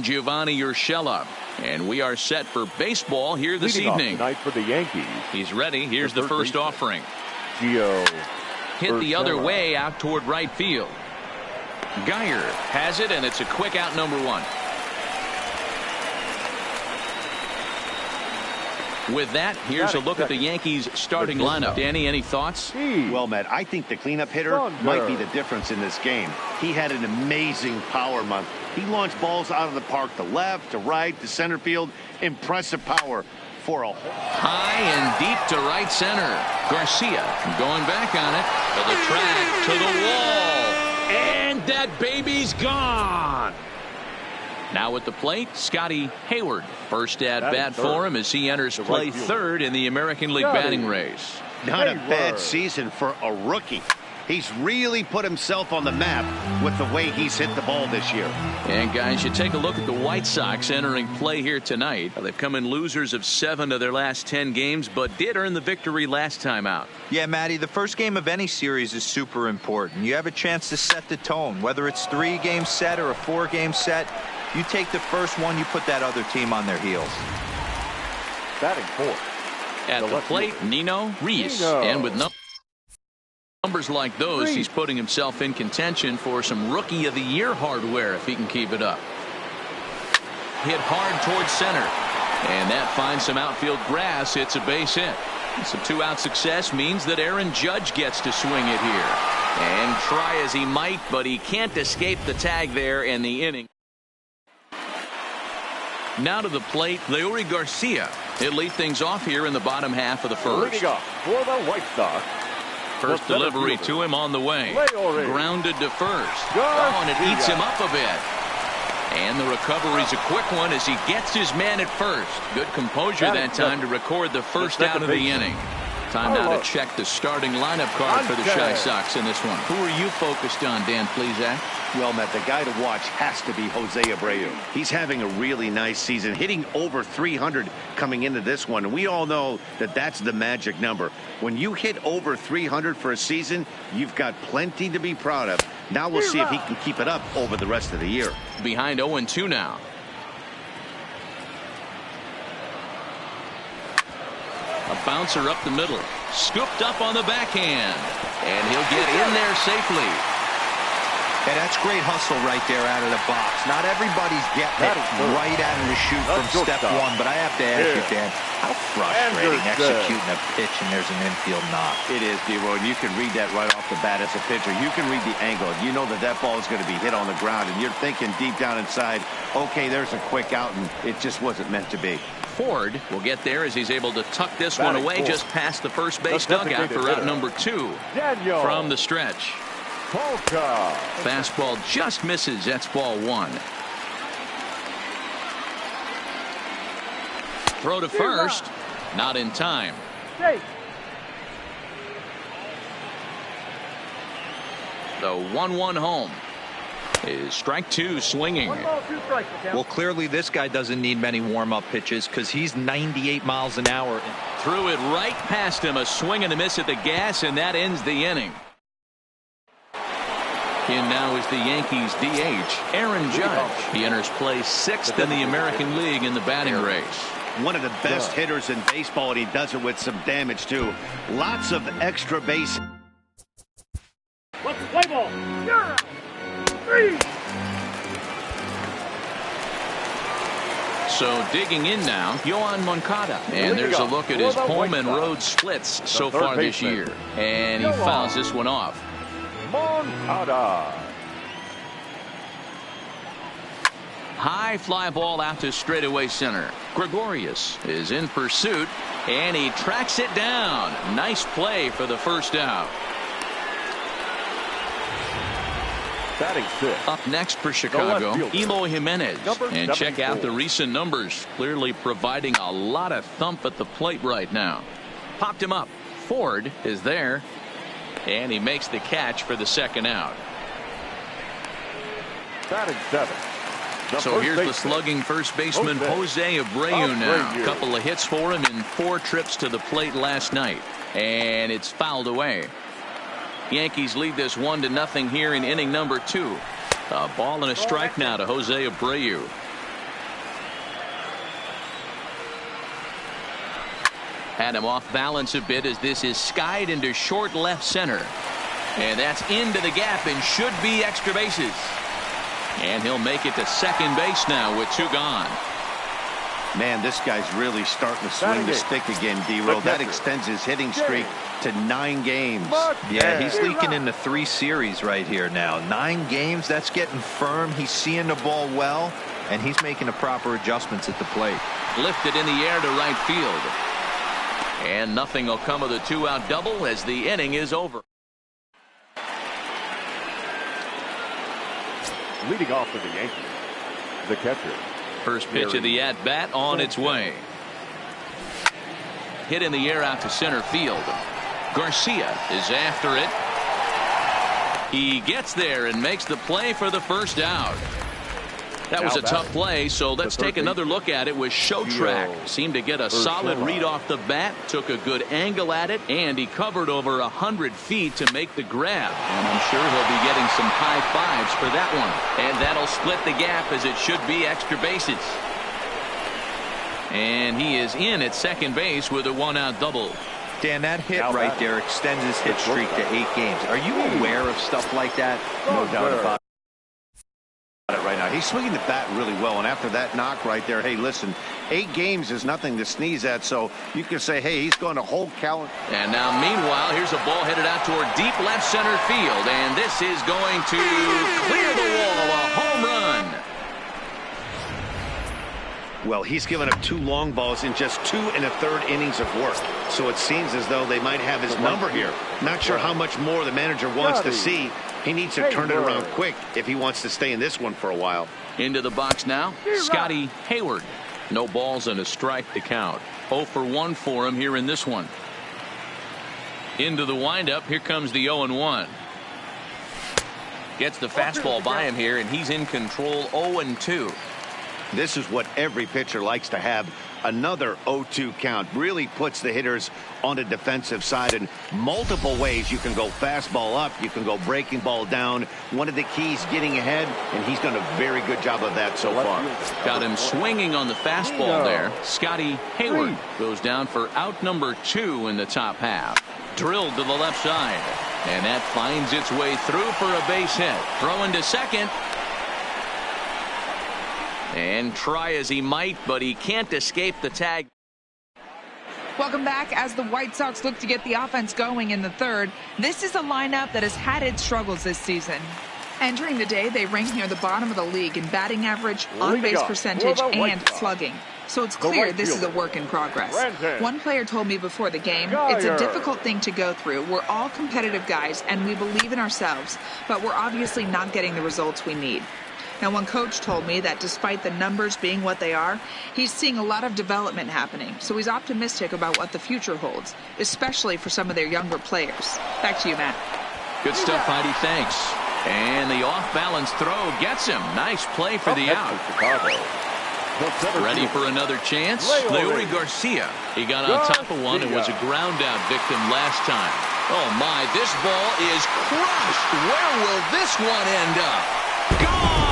Giovanni Urshela, and we are set for baseball here this evening. Tonight for the Yankees. He's ready. Here's the first offering. Hit the other way out toward right field. Geyer has it, and it's a quick out, number one. With that, here's a look at the Yankees starting lineup. Danny, any thoughts? Well, Matt, I think the cleanup hitter might be the difference in this game. He had an amazing power month. He launched balls out of the park to left, to right, to center field. Impressive power for a high and deep to right center. Garcia going back on it to the track, to the wall, and that baby's gone. Now at the plate, Scotty Hayward. First at bat for him as he enters play third in the American League batting race. Not a bad season for a rookie. He's really put himself on the map with the way he's hit the ball this year. And guys, you take a look at the White Sox entering play here tonight. They've come in losers of 7 of their last 10 games, but did earn the victory last time out. Yeah, Matty, the first game of any series is super important. You have a chance to set the tone, whether it's 3-game set or a 4-game set. You take the first one, you put that other team on their heels. Batting fourth. At the plate, Nino Reese. And with numbers like those, he's putting himself in contention for some Rookie of the Year hardware if he can keep it up. Hit hard towards center. And that finds some outfield grass. It's a base hit. Some 2-out success means that Aaron Judge gets to swing it here. And try as he might, but he can't escape the tag there in the inning. Now to the plate, Leury Garcia. He'll lead things off here in the bottom half of the first. Leading off for the White Sox. First delivery to him on the way. Grounded to first. Oh, and it eats him up a bit. And the recovery's a quick one as he gets his man at first. Good composure that time to record the first out of the inning. Time now to check the starting lineup card for the Chi Sox in this one. Who are you focused on, Dan Plesac? Well, Matt, the guy to watch has to be Jose Abreu. He's having a really nice season, hitting over 300 coming into this one. And we all know that that's the magic number. When you hit over 300 for a season, you've got plenty to be proud of. Now we'll see if he can keep it up over the rest of the year. Behind 0-2 now. A bouncer up the middle. Scooped up on the backhand. And he'll get in there safely. Yeah, that's great hustle right there out of the box. Not everybody's getting it right out of the chute from step one, but I have to ask you, Dan, how frustrating executing a pitch and there's an infield knock. It is, D-Roy. You can read that right off the bat as a pitcher. You can read the angle. You know that that ball is going to be hit on the ground, and you're thinking deep down inside, okay, there's a quick out, and it just wasn't meant to be. Ford will get there as he's able to tuck this one away just past the first base dugout for out number 2 from the stretch. Fastball just misses. That's ball 1. Throw to first. Not in time. The 1-1 home is strike 2 swinging. Well, clearly this guy doesn't need many warm-up pitches because he's 98 miles an hour. Threw it right past him. A swing and a miss at the gas, and that ends the inning. In now is the Yankees DH, Aaron Judge. He enters play 6th in the American League in the batting race. One of the best hitters in baseball, and he does it with some damage, too. Lots of extra base. Let's play ball. You're 3. So digging in now, Yohan Moncada. And there's a look at his home and road splits so far this year. And he fouls this one off. Moncada. High fly ball out to straightaway center. Gregorius is in pursuit, and he tracks it down. Nice play for the first out. Batting 6. Up next for Chicago, Eloy Jimenez. And check out the recent numbers. Clearly providing a lot of thump at the plate right now. Popped him up. Ford is there. And he makes the catch for the second out. Batting 7. So here's the slugging first baseman Jose Abreu now. A couple of hits for him in 4 trips to the plate last night. And it's fouled away. Yankees lead this 1-0 here in inning number 2. A ball and a strike now to Jose Abreu. Had him off balance a bit as this is skied into short left center. And that's into the gap and should be extra bases. And he'll make it to second base now with 2 gone. Man, this guy's really starting to swing the stick again, D-Roll. That extends his hitting streak to 9 games. Yeah, he's leaking into 3 series right here now. 9 games, that's getting firm. He's seeing the ball well, and he's making the proper adjustments at the plate. Lifted in the air to right field. And nothing will come of the 2-out double as the inning is over. Leading off for the Yankees, the catcher. First pitch of the at-bat on its way. Hit in the air out to center field. Garcia is after it. He gets there and makes the play for the first out. That was a tough play, so let's take another look at it with show track. Seemed to get a solid read off the bat, took a good angle at it, and he covered over 100 feet to make the grab. And I'm sure he'll be getting some high fives for that one. And that'll split the gap as it should be extra bases. And he is in at second base with a 1-out double. Dan, that hit right there extends his hit streak to 8 games. Are you aware of stuff like that? No doubt about it. Right now, he's swinging the bat really well, and after that knock right there, hey, listen, 8 games is nothing to sneeze at, so you can say, hey, he's going to hold count. And now, meanwhile, here's a ball headed out toward deep left center field, and this is going to clear the wall, a home run. Well, he's given up 2 long balls in just 2 1/3 innings of work, so it seems as though they might have his number here. Not sure how much more the manager wants to see. He needs to turn it around quick if he wants to stay in this one for a while. Into the box now, Scotty Hayward. No balls and a strike to count. 0 for 1 for him here in this one. Into the windup, here comes the 0-1. Gets the fastball by him here, and he's in control. 0-2. This is what every pitcher likes to have. Another 0-2 count really puts the hitters on the defensive side in multiple ways. You can go fastball up, you can go breaking ball down. One of the keys, getting ahead, and he's done a very good job of that so far. Got him swinging on the fastball there. Scotty Hayward goes down for out number 2 in the top half. Drilled to the left side, and that finds its way through for a base hit. Throwing to second. And try as he might, but he can't escape the tag. Welcome back. As the White Sox look to get the offense going in the 3rd, this is a lineup that has had its struggles this season. Entering the day, they rank near the bottom of the league in batting average, on-base percentage, and slugging. So it's clear this is a work in progress. One player told me before the game, it's a difficult thing to go through. We're all competitive guys, and we believe in ourselves, but we're obviously not getting the results we need. Now, one coach told me that despite the numbers being what they are, he's seeing a lot of development happening. So he's optimistic about what the future holds, especially for some of their younger players. Back to you, Matt. Good stuff, Heidi. Thanks. And the off-balance throw gets him. Nice play for the out. Ready for another chance? Leury Garcia. He got on top of one and was a ground-out victim last time. Oh, my. This ball is crushed. Where will this one end up? Gone!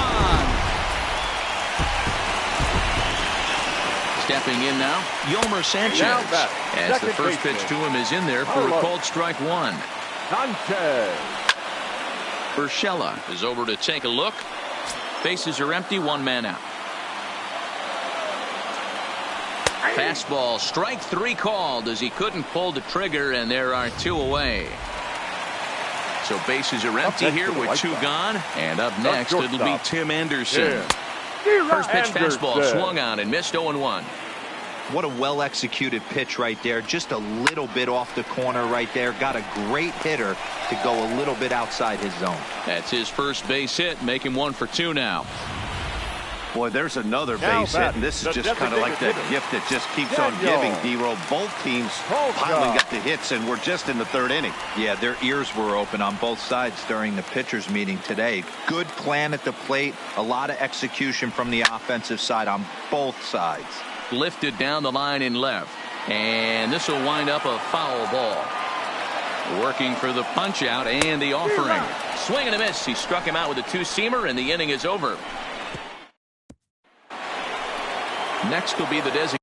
Stepping in now, Yomer Sanchez. As the first pitch to him is in there for a called strike 1. Sanchez. Urshela is over to take a look. Bases are empty, 1 man out. Fastball, strike 3 called as he couldn't pull the trigger, and there are 2 away. So bases are empty here with 2 gone. And up next, it'll be Tim Anderson. First pitch fastball swung on and missed 0-1. What a well-executed pitch right there. Just a little bit off the corner right there. Got a great hitter to go a little bit outside his zone. That's his first base hit, making 1 for 2 now. Boy, there's another base hit, and this is just kind of like that gift that just keeps on giving, D-Roll. Both teams piling up the hits, and we're just in the 3rd inning. Yeah, their ears were open on both sides during the pitchers' meeting today. Good plan at the plate, a lot of execution from the offensive side on both sides. Lifted down the line in left, and this will wind up a foul ball. Working for the punch-out and the offering. Swing and a miss. He struck him out with a 2-seamer, and the inning is over. Next will be the designated.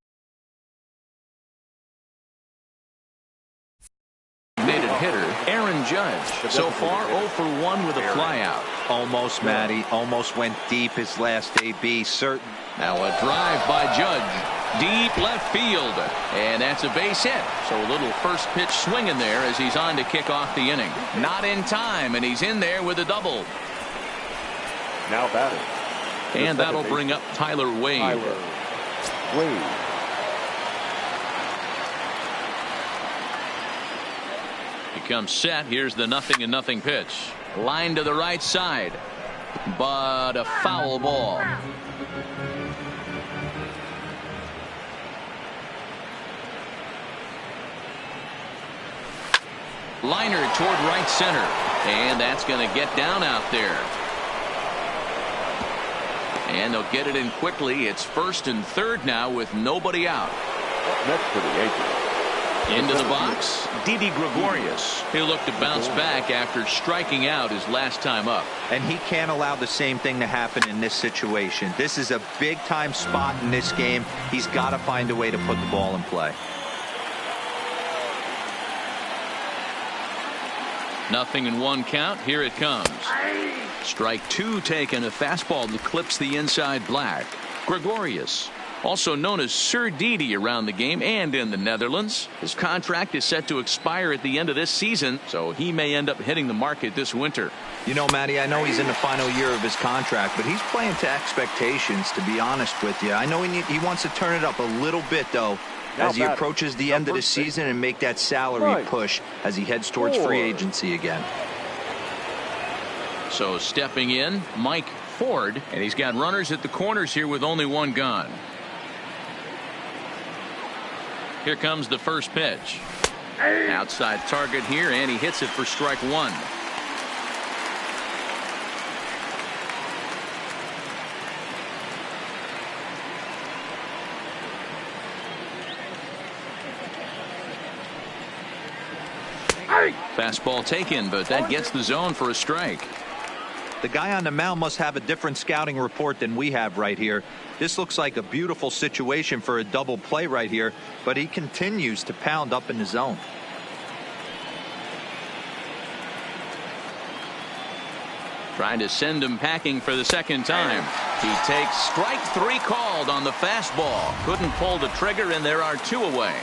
Judge. So far, 0 for 1 with a flyout. Almost, Matty. Almost went deep his last AB. Certain. Now a drive by Judge. Deep left field. And that's a base hit. So a little first pitch swinging there as he's on to kick off the inning. Not in time, and he's in there with a double. Now batting. And that'll bring up Tyler Wade. He comes set. Here's the 0-0 pitch. Line to the right side. But a foul ball. Liner toward right center. And that's going to get down out there. And they'll get it in quickly. It's first and third now with nobody out. Next for the Yankees. Into the box, Didi Gregorius. He'll look to bounce back after striking out his last time up. And he can't allow the same thing to happen in this situation. This is a big-time spot in this game. He's got to find a way to put the ball in play. 0-1 count. Here it comes. Strike 2 taken. A fastball that clips the inside black. Gregorius, also known as Sir Didi around the game and in the Netherlands. His contract is set to expire at the end of this season, so he may end up hitting the market this winter. You know, Matty, I know he's in the final year of his contract, but he's playing to expectations, to be honest with you. I know he wants to turn it up a little bit, though, as he approaches the end of the season and make that salary push as he heads towards free agency again. So stepping in, Mike Ford, and he's got runners at the corners here with only one gone. Here comes the first pitch. Outside target here, and he hits it for strike 1. Fastball taken, but that gets the zone for a strike. The guy on the mound must have a different scouting report than we have right here. This looks like a beautiful situation for a double play right here, but he continues to pound up in the zone. Trying to send him packing for the second time. He takes strike 3 called on the fastball. Couldn't pull the trigger, and there are 2 away.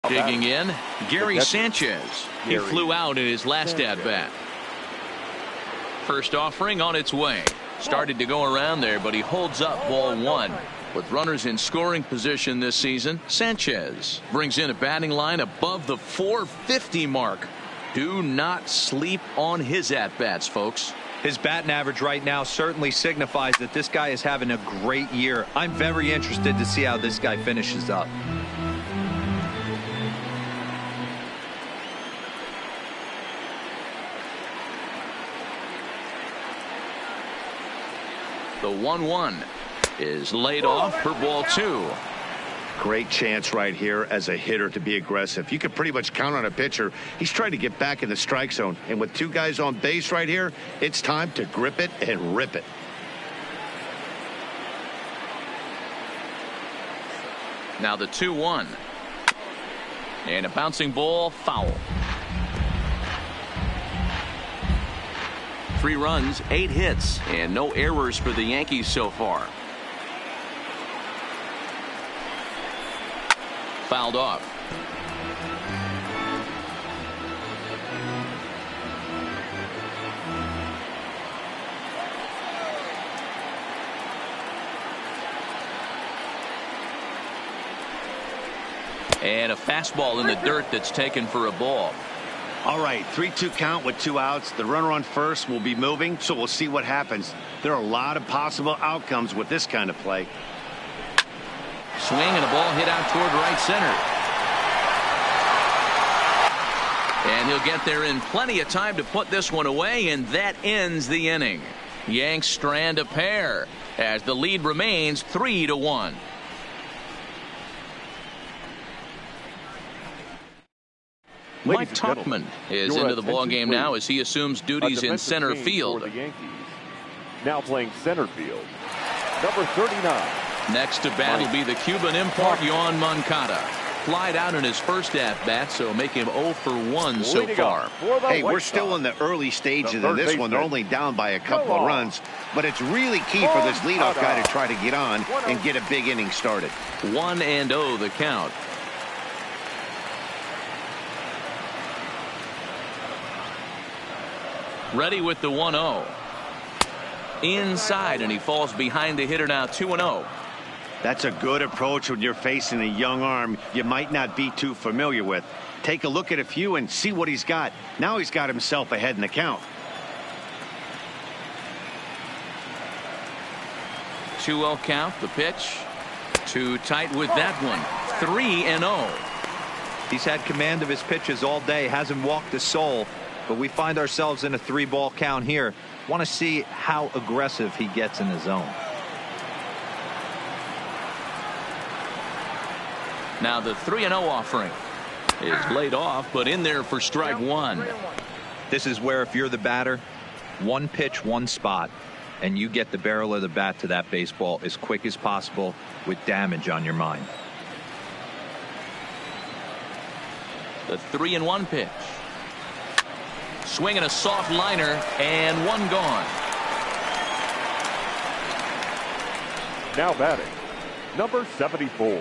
Digging in, Gary Sanchez. He flew out in his last at-bat. First offering on its way. Started to go around there, but he holds up ball 1. With runners in scoring position this season, Sanchez brings in a batting line above the 450 mark. Do not sleep on his at-bats, folks. His batting average right now certainly signifies that this guy is having a great year. I'm very interested to see how this guy finishes up. The 1-1 is laid off for ball 2. Great chance right here as a hitter to be aggressive. You can pretty much count on a pitcher. He's trying to get back in the strike zone. And with 2 guys on base right here, it's time to grip it and rip it. Now the 2-1. And a bouncing ball, foul. 3 runs, 8 hits, and no errors for the Yankees so far. Fouled off. And a fastball in the dirt that's taken for a ball. All right, 3-2 count with 2 outs. The runner on first will be moving, so we'll see what happens. There are a lot of possible outcomes with this kind of play. Swing and a ball hit out toward right center. And he'll get there in plenty of time to put this one away, and that ends the inning. Yanks strand a pair as the lead remains 3-1. Mike Tauchman is into the ballgame now as he assumes duties in center field. Now playing center field, number 39, Next to bat will be the Cuban import, Yoan Moncada. Flied out in his first at-bat, so make him 0 for 1 so far. Hey, we're still in the early stages of this one. They're only down by a couple of runs, but it's really key for this leadoff guy to try to get on and get a big inning started. 1-0 the count. Ready with the 1-0. Inside, and he falls behind the hitter now, 2-0. That's a good approach when you're facing a young arm you might not be too familiar with. Take a look at a few and see what he's got. Now he's got himself ahead in the count. 2-0 count, the pitch. Too tight with that one. 3-0. He's had command of his pitches all day, hasn't walked a soul, but we find ourselves in a 3-ball count here. Want to see how aggressive he gets in the zone. Now the 3-0 offering is laid off, but in there for strike one. This is where if you're the batter, one pitch, one spot, and you get the barrel of the bat to that baseball as quick as possible with damage on your mind. The 3-1 pitch. Swinging a soft liner, and one gone. Now batting, number 74.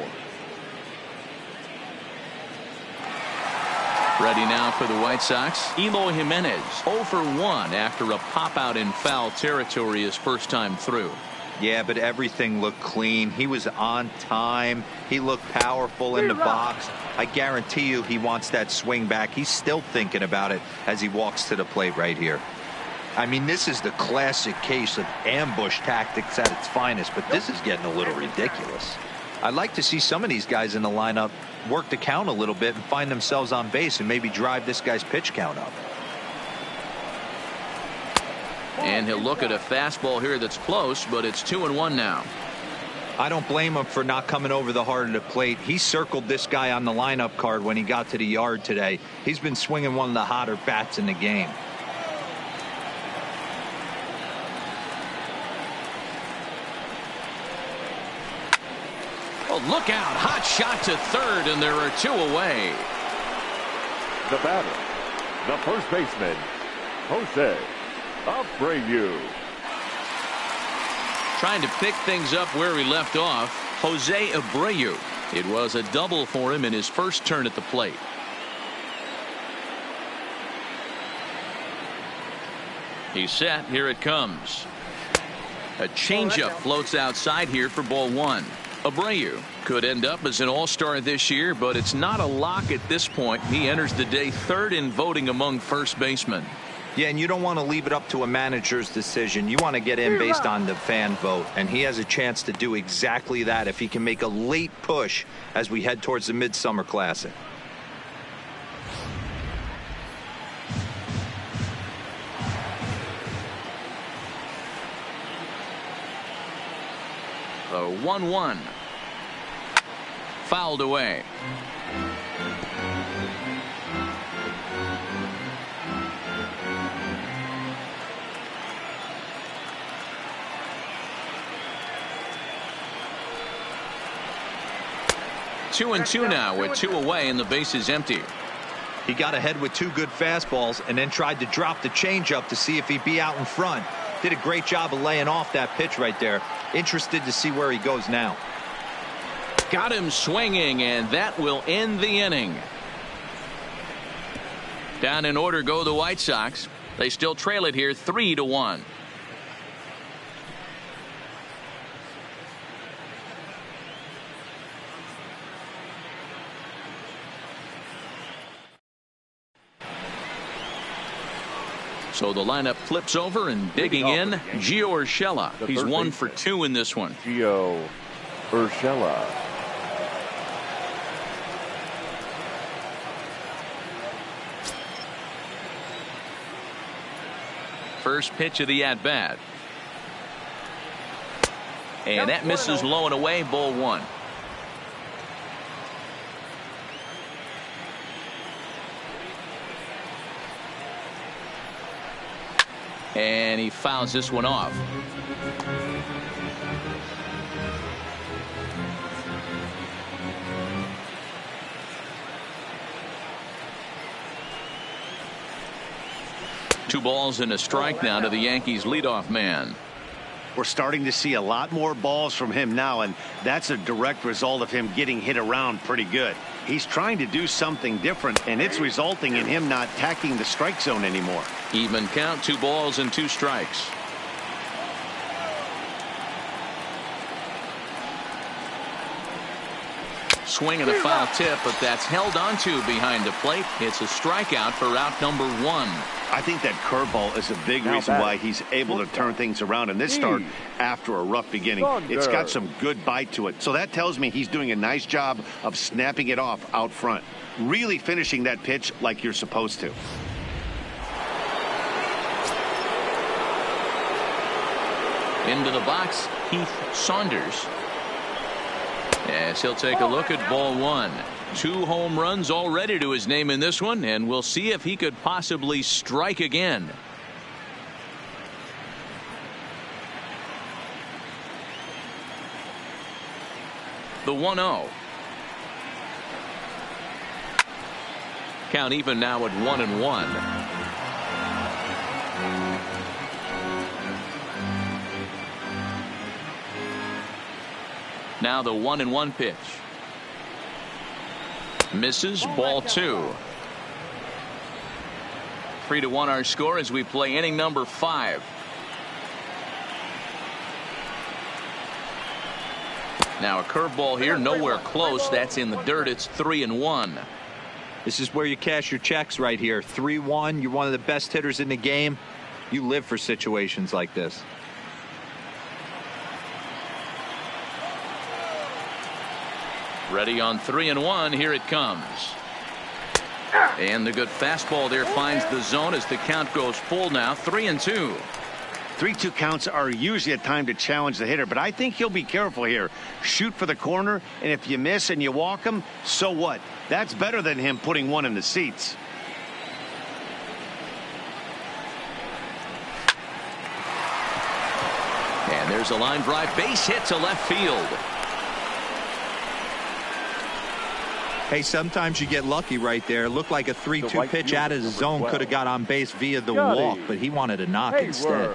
Ready now for the White Sox. Eloy Jimenez 0 for 1 after a pop out in foul territory his first time through. Yeah, but everything looked clean. He was on time. He looked powerful in the box. I guarantee you he wants that swing back. He's still thinking about it as he walks to the plate right here. I mean, this is the classic case of ambush tactics at its finest, but this is getting a little ridiculous. I'd like to see some of these guys in the lineup work the count a little bit and find themselves on base and maybe drive this guy's pitch count up. And he'll look at a fastball here that's close, but it's 2-1 now. I don't blame him for not coming over the heart of the plate. He circled this guy on the lineup card when he got to the yard today. He's been swinging one of the hotter bats in the game. Oh, look out. Hot shot to third, and there are two away. The batter, the first baseman, Jose Abreu. Trying to pick things up where he left off, Jose Abreu. It was a double for him in his first turn at the plate. He's set. Here it comes. A changeup floats outside here for ball one. Abreu could end up as an all-star this year, but it's not a lock at this point. He enters the day third in voting among first basemen. Yeah, and you don't want to leave it up to a manager's decision. You want to get in based on the fan vote, and he has a chance to do exactly that if he can make a late push as we head towards the Midsummer Classic. The 1-1. Fouled away. Two and two now with two away and the base is empty. He got ahead with two good fastballs and then tried to drop the changeup to see if he'd be out in front. Did a great job of laying off that pitch right there. Interested to see where he goes now. Got him swinging, and that will end the inning. Down in order go the White Sox. They still trail it here 3-1. So the lineup flips over, and digging in, Gio Urshela. He's 1 for 2 in this one. Gio Urshela. First pitch of the at-bat. And that misses low and away, ball one. And he fouls this one off. 2 balls and a strike now to the Yankees leadoff man. We're starting to see a lot more balls from him now, and that's a direct result of him getting hit around pretty good. He's trying to do something different, and it's resulting in him not attacking the strike zone anymore. Even count, 2 balls and 2 strikes. Swing and a foul tip, but that's held onto behind the plate. It's a strikeout for out number 1. I think that curveball is a big reason why he's able to turn things around in this start after a rough beginning. It's got some good bite to it. So that tells me he's doing a nice job of snapping it off out front. Really finishing that pitch like you're supposed to. Into the box, Heath Saunders. Yes, he'll take a look at ball 1. 2 home runs already to his name in this one, and we'll see if he could possibly strike again. The 1-0. Count even now at 1-1. Now the 1-1 pitch. Misses, ball 2. 3-1 our score as we play inning number 5. Now a curveball here, nowhere close. That's in the dirt. It's 3-1. This is where you cash your checks right here. 3-1. You're one of the best hitters in the game. You live for situations like this. Ready on 3-1. Here it comes. And the good fastball there finds the zone as the count goes full now. 3-2. 3-2 counts are usually a time to challenge the hitter, but I think he'll be careful here. Shoot for the corner, and if you miss and you walk him, so what? That's better than him putting one in the seats. And there's a line drive base hit to left field. Hey, sometimes you get lucky right there. Looked like a 3-2 pitch out of the zone could have got on base via the walk, but he wanted a knock instead.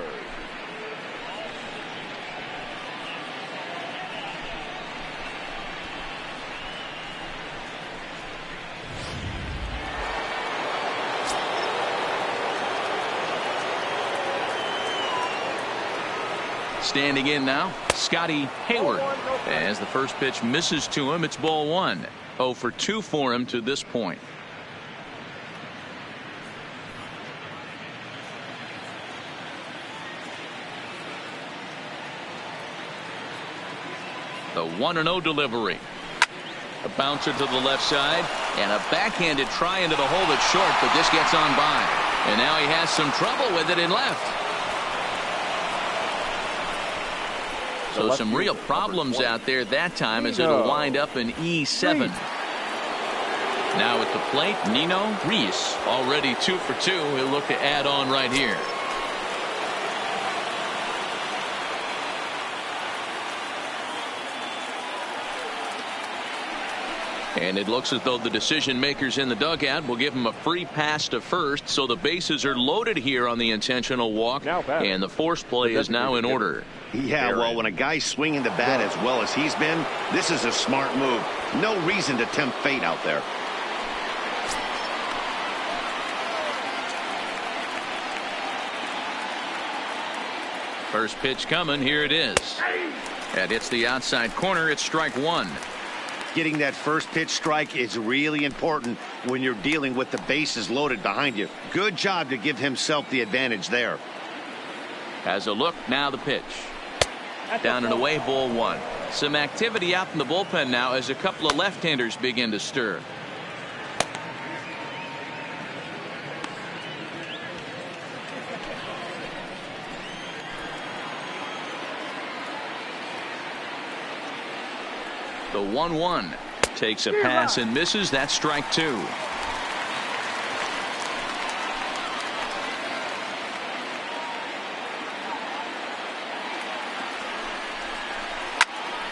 Standing in now, Scotty Hayward. As the first pitch misses to him, it's ball 1. 0 for 2 for him to this point. The 1-0 delivery. A bouncer to the left side and a backhanded try into the hole that's short, but this gets on by. And now he has some trouble with it in left. So some real problems out there that time as it'll wind up in E7. Now at the plate, Nino Reese, already 2 for 2. He'll look to add on right here. And it looks as though the decision makers in the dugout will give him a free pass to first, so the bases are loaded here on the intentional walk, and the force play is now in order. Yeah, well, when a guy's swinging the bat as well as he's been, this is a smart move. No reason to tempt fate out there. First pitch coming. Here it is. And it's the outside corner. It's strike 1. Getting that first pitch strike is really important when you're dealing with the bases loaded behind you. Good job to give himself the advantage there. As a look, now the pitch. Down and away, ball 1. Some activity out in the bullpen now as a couple of left-handers begin to stir. The 1-1 takes a pass and misses. That's strike 2.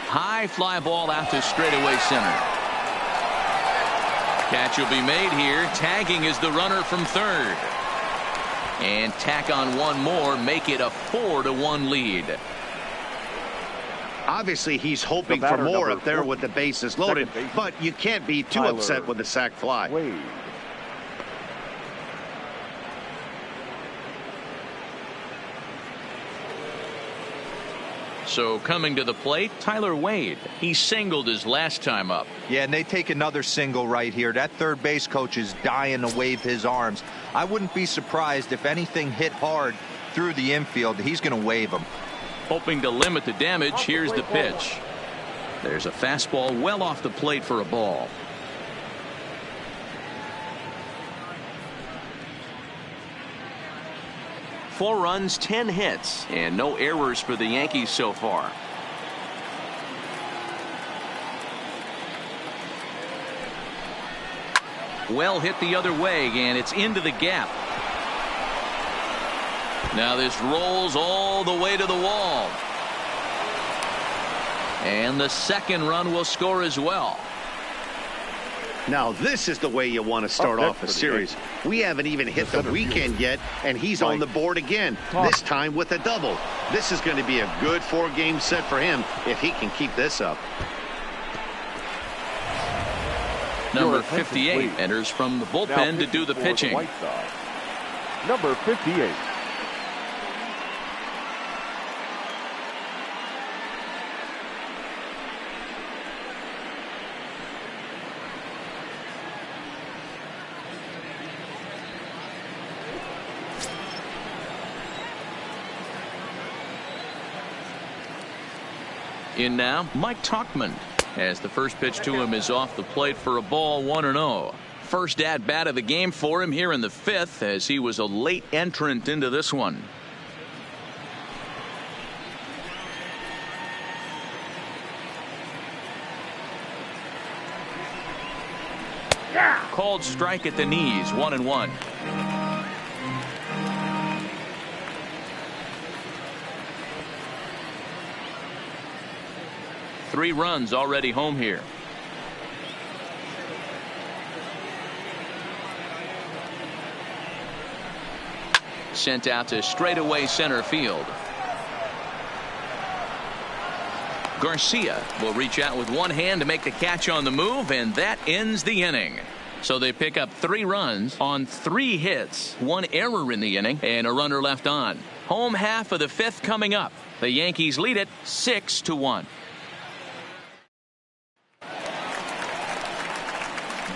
High fly ball out to straightaway center. Catch will be made here. Tagging is the runner from third. And tack on one more, make it a 4-1 lead. Obviously, he's hoping for more up there with the bases loaded, but you can't be too upset with the sac fly. Wade. So coming to the plate, Tyler Wade. He singled his last time up. Yeah, and they take another single right here. That third base coach is dying to wave his arms. I wouldn't be surprised if anything hit hard through the infield. He's going to wave them. Hoping to limit the damage, here's the pitch. There's a fastball well off the plate for a ball. Four runs, 10 hits, and no errors for the Yankees so far. Well hit the other way, and it's into the gap. Now this rolls all the way to the wall. And the second run will score as well. Now this is the way you want to start off a series. We haven't even hit the weekend yet, and he's on the board again, this time with a double. This is going to be a good 4-game set for him if he can keep this up. Number 58 enters from the bullpen to do the pitching. Number 58. In now, Mike Tauchman, as the first pitch to him is off the plate for a ball, 1-0. First at bat of the game for him here in the 5th, as he was a late entrant into this one. Called strike at the knees, 1-1. Three runs already home here. Sent out to straightaway center field. Garcia will reach out with one hand to make the catch on the move, and that ends the inning. So they pick up 3 runs on 3 hits, 1 error in the inning, and a runner left on. Home half of the 5th coming up. The Yankees lead it 6-1.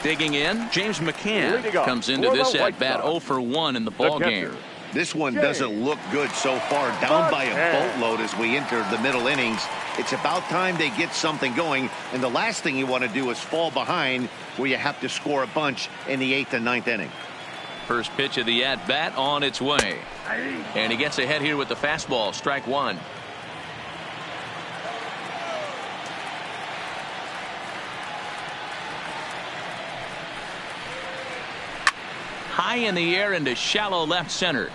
Digging in, James McCann comes into this at-bat 0 for 1 in the ball game. This one doesn't look good so far, down by a boatload as we enter the middle innings. It's about time they get something going, and the last thing you want to do is fall behind where you have to score a bunch in the 8th and 9th inning. First pitch of the at-bat on its way. And he gets ahead here with the fastball, strike 1. High in the air into shallow left center.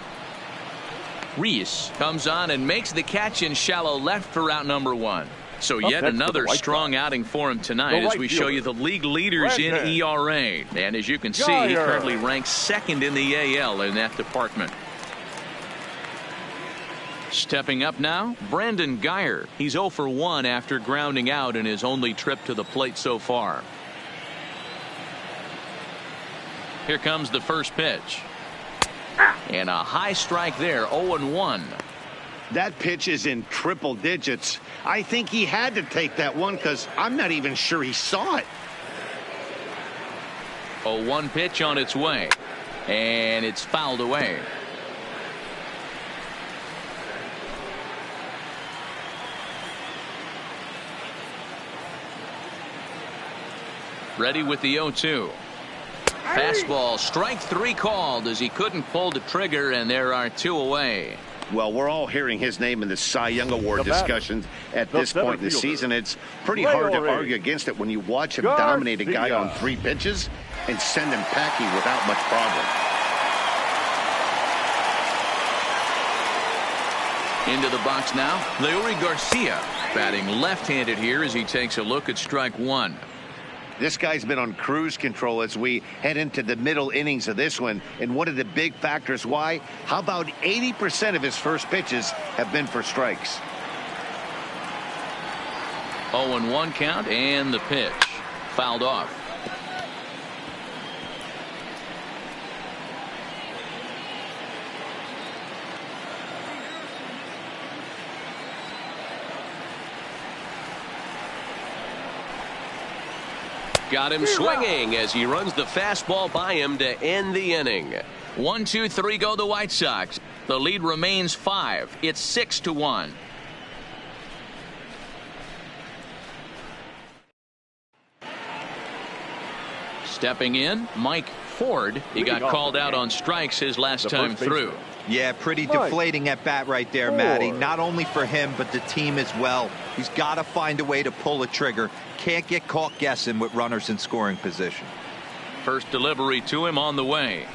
Reese comes on and makes the catch in shallow left for out number 1. So yet another strong outing for him tonight as we show you the league leaders in ERA. And as you can see, he currently ranks 2nd in the AL in that department. Stepping up now, Brandon Guyer. He's 0 for 1 after grounding out in his only trip to the plate so far. Here comes the first pitch. And a high strike there, 0-1. That pitch is in triple digits. I think he had to take that one because I'm not even sure he saw it. 0-1 pitch on its way. And it's fouled away. Ready with the 0-2. Fastball, strike 3 called as he couldn't pull the trigger, and there are 2 away. Well, we're all hearing his name in the Cy Young Award discussions at this point in the season. It's pretty hard to argue against it when you watch him dominate a guy on 3 pitches and send him packing without much problem. Into the box now, Leury Garcia batting left-handed here as he takes a look at strike 1. This guy's been on cruise control as we head into the middle innings of this one. And one of the big factors why, how about 80% of his first pitches have been for strikes? 0-1 count, and the pitch fouled off. Got him swinging as he runs the fastball by him to end the inning. 1-2-3 go the White Sox. The lead remains 5. It's 6-1. Stepping in, Mike Ford. He got called out on strikes his last time through. Yeah, pretty deflating at bat right there, Matty. Not only for him, but the team as well. He's got to find a way to pull a trigger. Can't get caught guessing with runners in scoring position. First delivery to him on the way.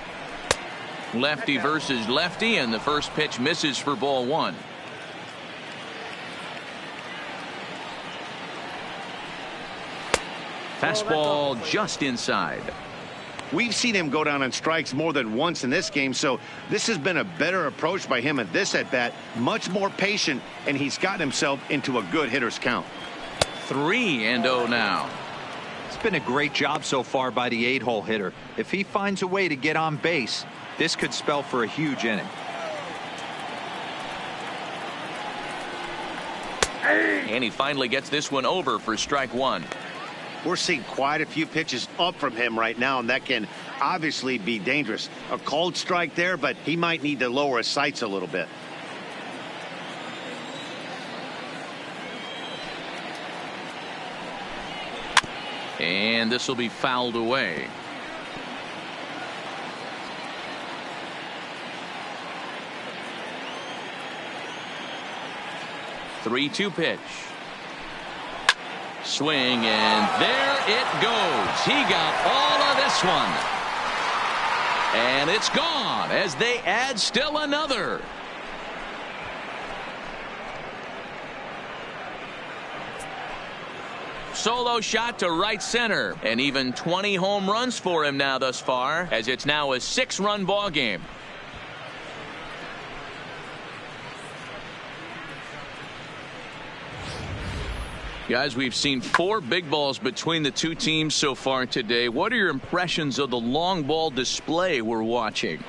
Lefty versus lefty, and the first pitch misses for ball 1. Fastball just inside. We've seen him go down on strikes more than once in this game, so this has been a better approach by him at this at-bat. Much more patient, and he's gotten himself into a good hitter's count. 3-0 now. It's been a great job so far by the 8-hole hitter. If he finds a way to get on base, this could spell for a huge inning. And he finally gets this one over for strike 1. We're seeing quite a few pitches up from him right now, and that can obviously be dangerous. A called strike there, but he might need to lower his sights a little bit. And this will be fouled away. Three-two pitch. Swing, and there it goes. He got all of this one. And it's gone as they add still another. Solo shot to right center, and even 20 home runs for him now thus far, as it's now a 6-run ball game. Guys, we've seen 4 big balls between the two teams so far today. What are your impressions of the long ball display we're watching?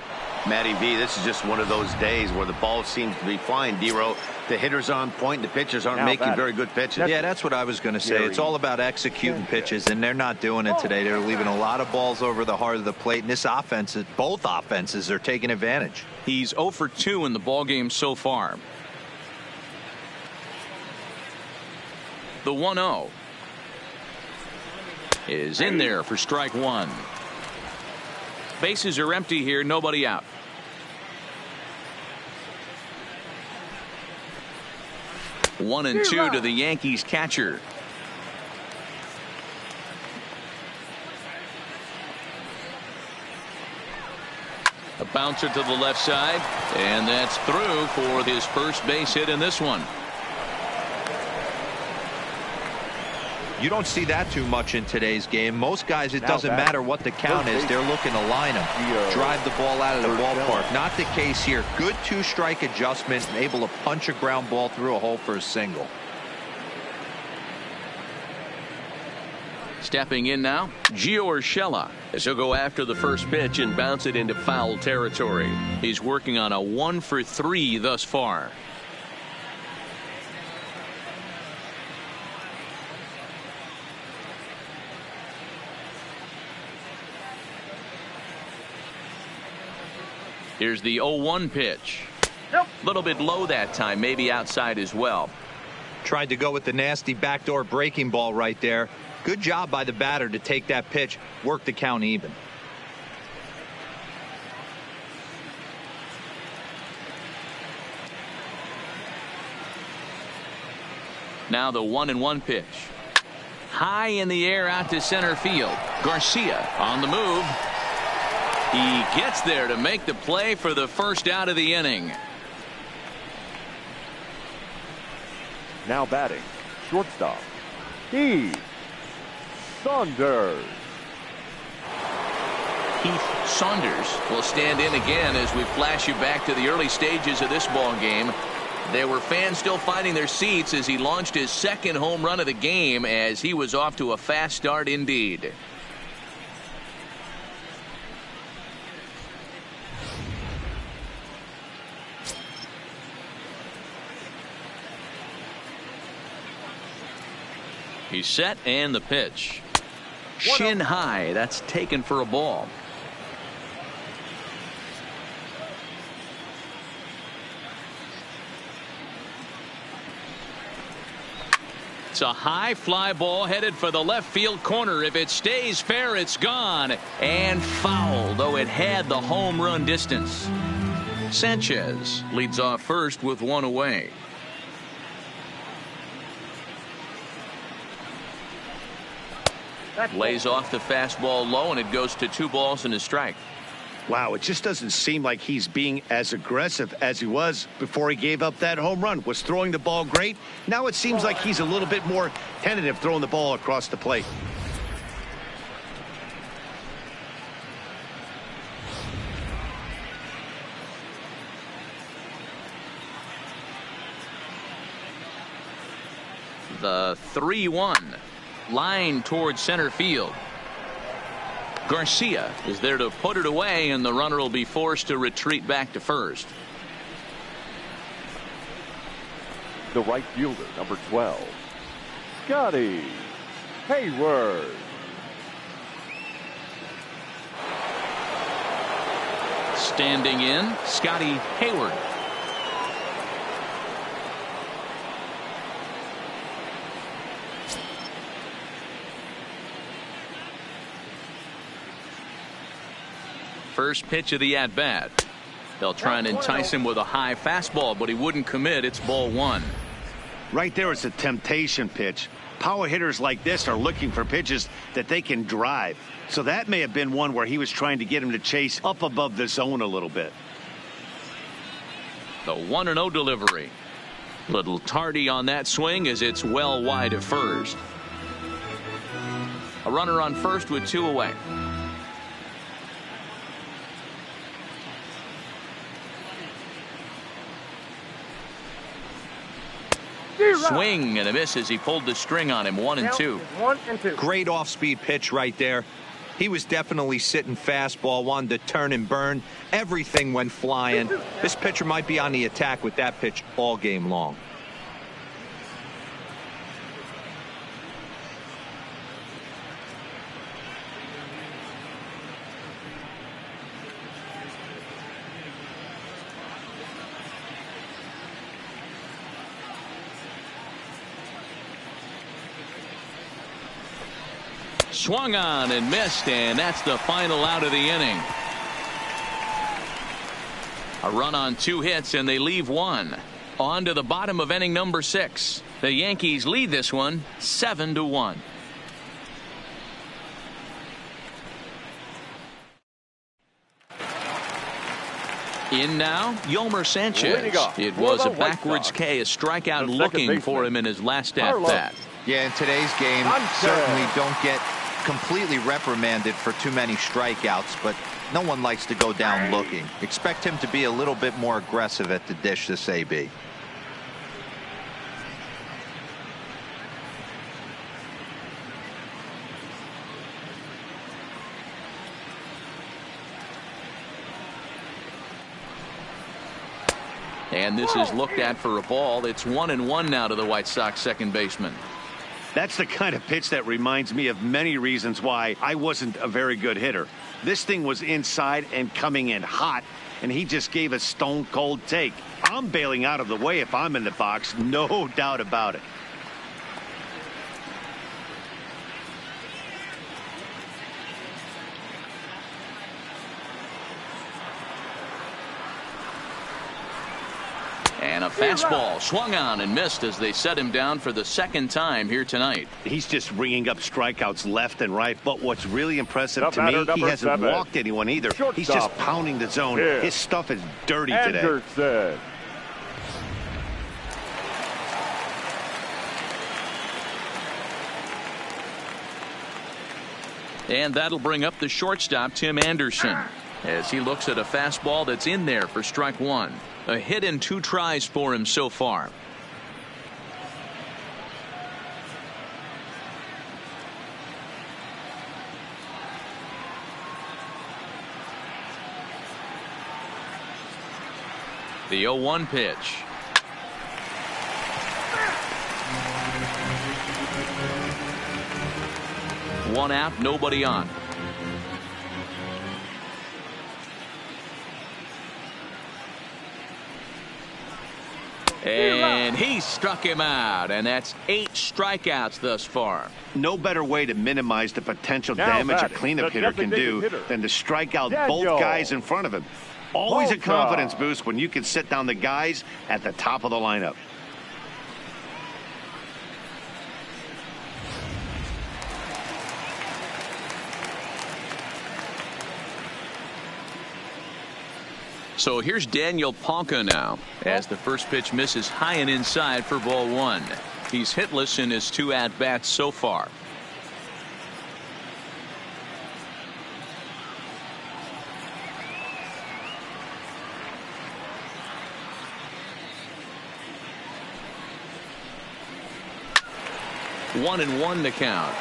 Matty V, this is just one of those days where the ball seems to be flying. D-Row, the hitters on point, the pitchers aren't making very good pitches. Yeah, that's what I was going to say. It's all about executing pitches, and they're not doing it today. They're leaving a lot of balls over the heart of the plate, and this offense, both offenses are taking advantage. He's 0 for 2 in the ball game so far. The 1-0 is in there for strike 1. Bases are empty here, nobody out. One and 2 to the Yankees catcher. A bouncer to the left side, and that's through for his first base hit in this one. You don't see that too much in today's game. Most guys, it doesn't matter what the count is. They're looking to line them, drive the ball out of the ballpark. Not the case here. Good 2-strike adjustment, able to punch a ground ball through a hole for a single. Stepping in now, Gio Urshela, as he'll go after the first pitch and bounce it into foul territory. He's working on a 1 for 3 thus far. Here's the 0-1 pitch. A little bit low that time, maybe outside as well. Tried to go with the nasty backdoor breaking ball right there. Good job by the batter to take that pitch, work the count even. Now the 1-1 pitch. High in the air out to center field. Garcia on the move. He gets there to make the play for the first out of the inning. Now batting, shortstop, Steve. Saunders. Keith Saunders will stand in again as we flash you back to the early stages of this ball game. There were fans still finding their seats as he launched his second home run of the game, as he was off to a fast start indeed. He's set, and the pitch. Shin high. That's taken for a ball. It's a high fly ball headed for the left field corner. If it stays fair, it's gone. And foul, though it had the home run distance. Sanchez leads off first with one away. Lays off the fastball low, and it goes to 2 balls and a strike. Wow, it just doesn't seem like he's being as aggressive as he was before he gave up that home run. Was throwing the ball great. Now it seems like he's a little bit more tentative throwing the ball across the plate. The 3-1 line towards center field. Garcia is there to put it away, and the runner will be forced to retreat back to first. The right fielder, number 12, Scotty Hayward. Standing in, Scotty Hayward. First pitch of the at-bat. They'll try and entice him with a high fastball, but he wouldn't commit. It's ball 1. Right there is a temptation pitch. Power hitters like this are looking for pitches that they can drive. So that may have been one where he was trying to get him to chase up above the zone a little bit. The 1-0 delivery. Little tardy on that swing as it's well wide of first. A runner on first with 2 away. Swing and a miss as he pulled the string on him. 1-2. 1-2. Great off-speed pitch right there. He was definitely sitting fastball, wanted to turn and burn. Everything went flying. This pitcher might be on the attack with that pitch all game long. Swung on and missed, and that's the final out of the inning. A run on 2 hits, and they leave 1. On to the bottom of inning number 6. The Yankees lead this one 7-1. In now, Yolmer Sanchez. It was a backwards K, a strikeout looking for him in his last at-bat. Yeah, in today's game, certainly don't get completely reprimanded for too many strikeouts, but no one likes to go down looking. Expect him to be a little bit more aggressive at the dish this AB. And this is looked at for a ball. It's 1-1 now to the White Sox second baseman. That's the kind of pitch that reminds me of many reasons why I wasn't a very good hitter. This thing was inside and coming in hot, and he just gave a stone cold take. I'm bailing out of the way if I'm in the box, no doubt about it. And a fastball swung on and missed as they set him down for the second time here tonight. He's just ringing up strikeouts left and right. But what's really impressive to me, he hasn't walked anyone either. He's just pounding the zone. His stuff is dirty today. And that'll bring up the shortstop, Tim Anderson, as he looks at a fastball that's in there for strike one. A hit and 2 tries for him so far. The 0-1 pitch. One out, nobody on. And he struck him out, and that's 8 strikeouts thus far. No better way to minimize the potential damage a cleanup hitter can do than to strike out both guys in front of him. Always a confidence boost when you can sit down the guys at the top of the lineup. So here's Daniel Palka now, as the first pitch misses high and inside for ball 1. He's hitless in his 2 at-bats so far. One and one to count.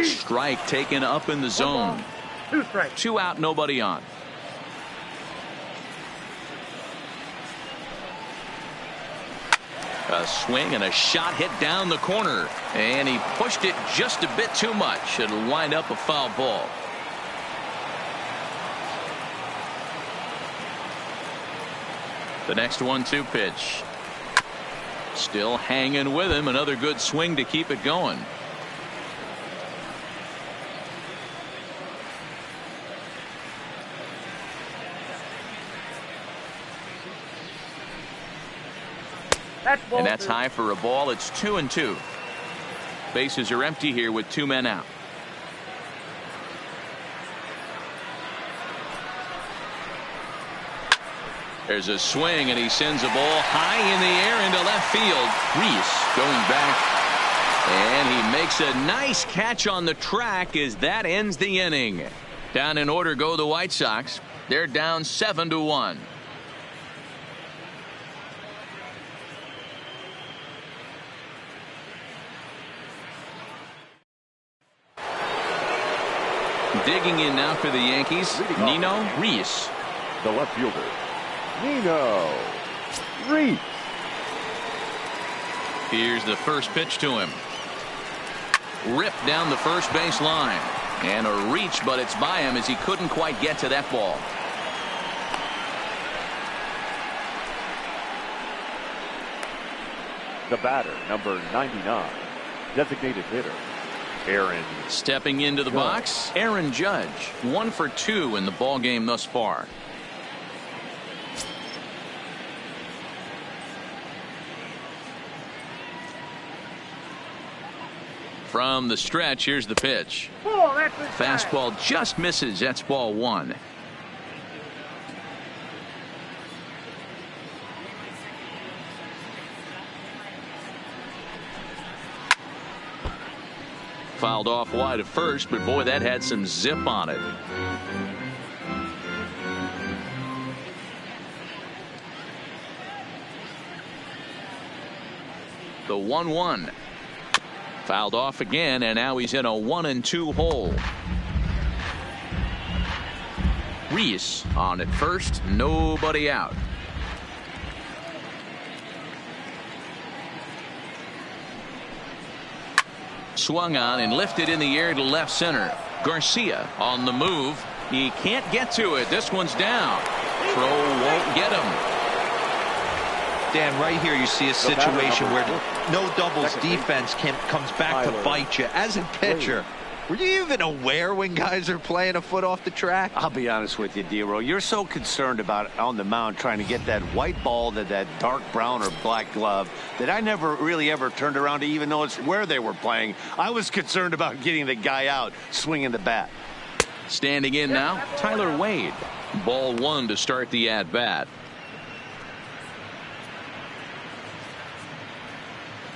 Strike taken up in the zone. 2 strikes. 2 out, nobody on. A swing and a shot hit down the corner, and he pushed it just a bit too much. It'll wind up a foul ball. The next 1-2 pitch. Still hanging with him. Another good swing to keep it going. And that's high for a ball. It's 2-2. Bases are empty here with 2 men out. There's a swing, and he sends a ball high in the air into left field. Reese going back, and he makes a nice catch on the track as that ends the inning. Down in order go the White Sox. They're down 7-1. Digging in now for the Yankees, Nino Reese. The left fielder, Nino Reese. Here's the first pitch to him. Ripped down the first base line. And a reach, but it's by him as he couldn't quite get to that ball. The batter, number 99, designated hitter, Aaron. Stepping into the box, Aaron Judge. 1 for 2 in the ball game thus far. From the stretch, here's the pitch. Fastball just misses. That's ball 1. Fouled off wide at first, but boy, that had some zip on it. The 1-1. Fouled off again, and now he's in a 1-2 hole. Reese on at first, nobody out. Swung on and lifted in the air to left center. Garcia on the move. He can't get to it. This one's down. Throw won't get him. Dan, right here you see a situation where no doubles defense comes back to bite you. As a pitcher, were you even aware when guys are playing a foot off the track? I'll be honest with you, D-Row. You're so concerned about on the mound trying to get that white ball to that dark brown or black glove that I never really ever turned around to even notice where they were playing. I was concerned about getting the guy out swinging the bat. Standing in now, Tyler Wade. Ball one to start the at-bat.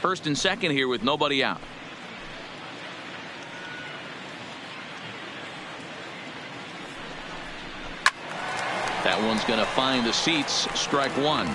First and second here with nobody out. That one's going to find the seats. Strike one.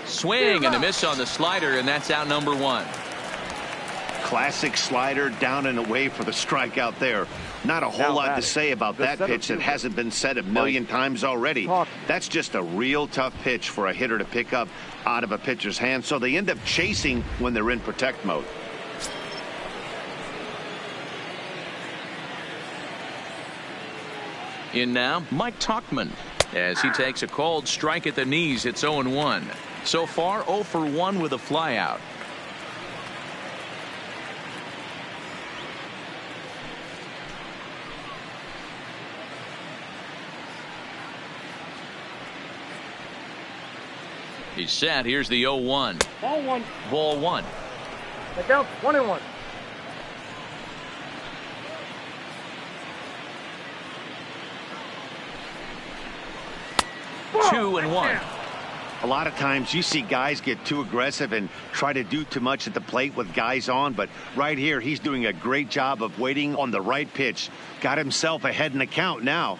Swing and a miss on the slider, and that's out number one. Classic slider, down and away for the strikeout there. Not a whole lot to say about that pitch that hasn't been said a million times already. That's just a real tough pitch for a hitter to pick up out of a pitcher's hand, so they end up chasing when they're in protect mode. In now, Mike Tauchman, as he takes a called strike at the knees. It's 0-1. So far, 0 for 1 with a flyout. He's set. Here's the 0-1. Ball one. Ball one. The count 1-1. Ball. 2-1. A lot of times you see guys get too aggressive and try to do too much at the plate with guys on, but right here he's doing a great job of waiting on the right pitch. Got himself ahead in the count now.